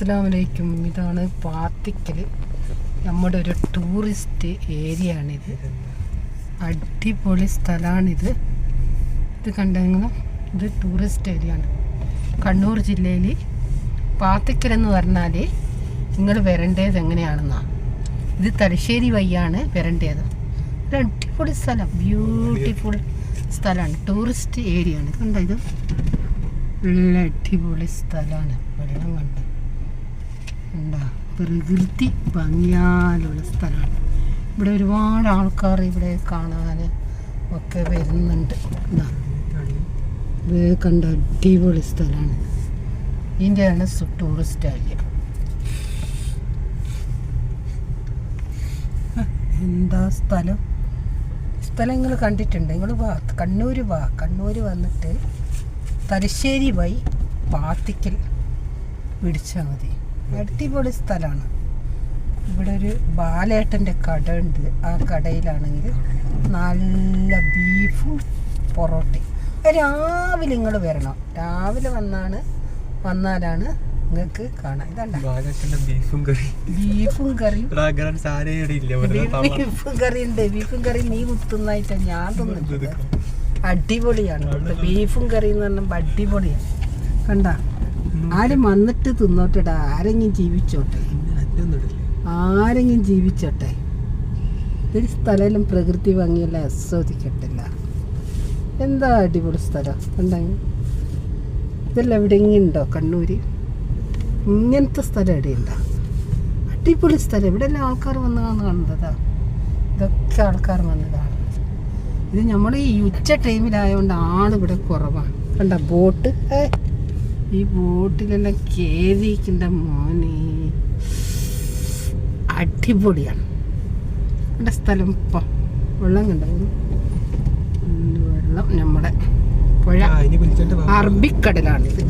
അസ്സലാമലൈക്കും. ഇതാണ് പാത്തിക്കൽ, നമ്മുടെ ഒരു ടൂറിസ്റ്റ് ഏരിയ ആണിത്. അടിപൊളി സ്ഥലമാണിത്. ഇത് കണ്ടെങ്കിൽ ഇത് ടൂറിസ്റ്റ് ഏരിയ ആണ്. കണ്ണൂർ ജില്ലയിൽ പാത്തിക്കൽ എന്ന് പറഞ്ഞാൽ നിങ്ങൾ വരേണ്ടത് എങ്ങനെയാണെന്നാണ്. ഇത് തലശ്ശേരി വഴിയാണ് വരേണ്ടത്. ഒരു അടിപൊളി സ്ഥലം, ബ്യൂട്ടിഫുൾ സ്ഥലമാണ്, ടൂറിസ്റ്റ് ഏരിയ ആണ്. കണ്ടോ, ഇത് നല്ല അടിപൊളി സ്ഥലമാണ്. വെള്ളം കണ്ട് എന്താ പ്രകൃതി ഭംഗിയാലുള്ള സ്ഥലമാണ്. ഇവിടെ ഒരുപാട് ആൾക്കാർ ഇവിടെ കാണാൻ ഒക്കെ വരുന്നുണ്ട്. ഇത് കണ്ട അടിപൊളി സ്ഥലമാണ്. ഇതിൻ്റെയാണ് ടൂറിസ്റ്റ് ഏരിയ. എന്താ സ്ഥലം നിങ്ങൾ കണ്ടിട്ടുണ്ട്. നിങ്ങൾ കണ്ണൂർ വന്നിട്ട് തലശ്ശേരി വഴി പാത്തിക്കൽ പിടിച്ചാൽ മതി. അടിപൊളി സ്ഥലമാണ്. ഇവിടെ ഒരു ബാലേട്ടൻ്റെ കട ഉണ്ട്. ആ കടയിലാണെങ്കിൽ നല്ല ബീഫും പൊറോട്ടയും. രാവിലെ നിങ്ങൾ വരണം. രാവിലെ വന്നാലാണ് നിങ്ങൾക്ക് കാണാം. ഇതല്ല ബീഫും കറിയും നീ കുത്തുന്നായിട്ടാ ഞാൻ തിന്നിട്ടുണ്ട്. അടിപൊളിയാണ്. ബീഫും കറി എന്ന് പറഞ്ഞപ്പോൾ അടിപൊളിയാണ്. കണ്ട, ആരും വന്നിട്ട് തിന്നോട്ടെടാ. ആരെങ്കിലും ജീവിച്ചോട്ടെ. ഒരു സ്ഥലം പ്രകൃതി ഭംഗിയെല്ലാം ആസ്വദിക്കട്ടില്ല. എന്താ അടിപൊളി സ്ഥലം. കണ്ടെങ്കിൽ ഇതെല്ലാം എവിടെയെങ്കിലും ഉണ്ടോ കണ്ണൂര്? ഇങ്ങനത്തെ സ്ഥലം എവിടെയുണ്ടോ? അടിപൊളി സ്ഥലം. ഇവിടെ എല്ലാം ആൾക്കാർ വന്ന് കാണുന്നതാ. ഇതൊക്കെ ആൾക്കാർ വന്ന് കാണുന്നത്. ഇത് നമ്മൾ ഈ ഉച്ച ടൈമിലായതുകൊണ്ട് ആളിവിടെ കുറവാണ്. കണ്ട ബോട്ട്, ഈ ബോട്ടിലെല്ലാം കേറിയിക്കിൻ്റെ മോനെ അടിപൊളിയാണ്. എൻ്റെ സ്ഥലം ഇപ്പം വെള്ളം കണ്ട വെള്ളം നമ്മുടെ പുഴ അറബിക്കടലാണിത്.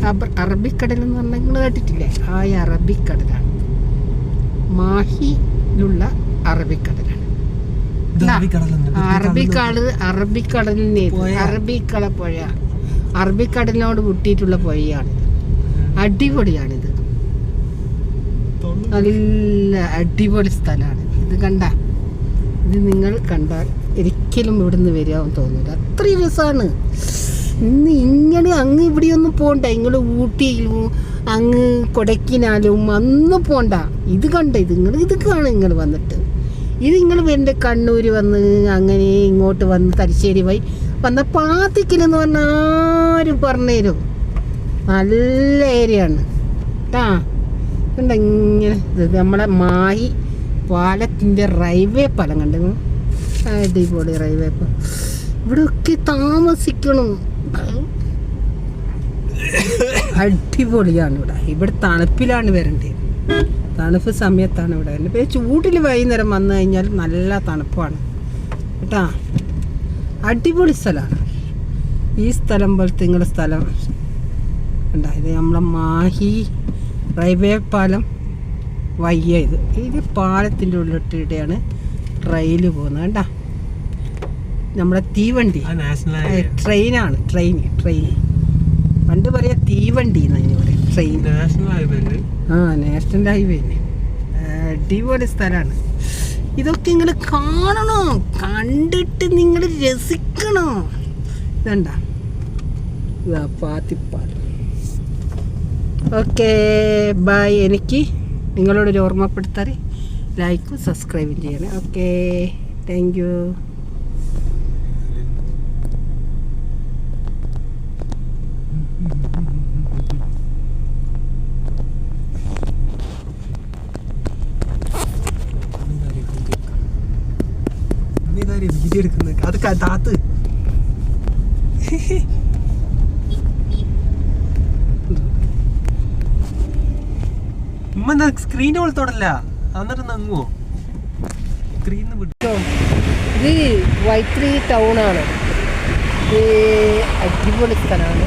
അറബിക്കടൽ എന്ന് പറഞ്ഞാൽ നിങ്ങൾ കേട്ടിട്ടില്ലേ? ആ അറബിക്കടലാണ്. മാഹിയിലുള്ള അറബിക്കടലാണ്. അറബിക്കടൽ പുഴ, അറബിക്കടലിനോട് മുട്ടിയിട്ടുള്ള പുഴയാണിത്. അടിപൊളിയാണിത്. നല്ല അടിപൊളി സ്ഥലമാണ് ഇത്. ഇത് നിങ്ങൾ കണ്ടാൽ ഒരിക്കലും ഇവിടുന്ന് വരാമെന്ന് തോന്നില്ല. അത്രയും രസമാണ്. ഇങ്ങനെ അങ്ങ് ഇവിടെയൊന്നും പോകണ്ട. നിങ്ങൾ ഊട്ടിയിലും അങ്ങ് കൊടൈക്കനാലും അന്ന് പോണ്ട. ഇത് ഇത് കാണും. നിങ്ങൾ വന്നിട്ട് ഇത് നിങ്ങൾ എൻ്റെ കണ്ണൂർ വന്ന് അങ്ങനെ ഇങ്ങോട്ട് വന്ന് തലശ്ശേരി വഴി വന്ന പാത്തിക്കലെന്ന് പറഞ്ഞാൽ ആരും പറഞ്ഞുതരും. നല്ല ഏരിയ ആണ് കേട്ടാ. കണ്ട ഇങ്ങനെ ഇത് നമ്മളെ മാഹി പാലത്തിൻ്റെ റെയിൽവേ പാലം കണ്ടു. അടിപൊളി റെയിൽവേ പാലം. ഇവിടെയൊക്കെ താമസിക്കണം. അടിപൊളിയാണ്. ഇവിടെ തണുപ്പിലാണ് വരേണ്ടത്. തണുപ്പ് സമയത്താണ് ഇവിടെ വരുന്നത്. പിന്നെ ചൂടിൽ വൈകുന്നേരം വന്നു കഴിഞ്ഞാൽ നല്ല തണുപ്പാണ് കേട്ടാ. അടിപൊളി സ്ഥലമാണ് ഈ സ്ഥലം. പോലത്തെ നിങ്ങളുടെ സ്ഥലം ഉണ്ടായത് നമ്മളെ മാഹി റെയിൽവേ പാലം വയ്യ. ഇത് പാലത്തിൻ്റെ ഉള്ളിട്ടിടെയാണ് റെയിൽ പോകുന്നത്. കണ്ടാ, നമ്മുടെ തീവണ്ടി ട്രെയിനാണ്. ട്രെയിൻ പണ്ട് പറയാ തീവണ്ടി എന്നതിന് പറയാം. Train national highway. അടിപൊളി സ്ഥലമാണ്. ഇതൊക്കെ നിങ്ങൾ കാണണോ, കണ്ടിട്ട് നിങ്ങൾ രസിക്കണോ. ഇതണ്ട പാത്തിപ്പാലം. Okay bye. എനിക്ക് നിങ്ങളോടൊരു ഓർമ്മപ്പെടുത്താൻ ലൈക്കും സബ്സ്ക്രൈബും ചെയ്യണേ. Okay, thank you. വീഡിയോ എടുക്കുന്നത് അത് താത്ത് സ്ക്രീൻ പോലത്തോടല്ല. എന്നിട്ട് നങ്ങുവോ സ്ക്രീൻ വിട്ടോ. ഇത് വൈത്രി ടൗണാണ്. ഇത് അടിപൊളി സ്ഥലമാണ്.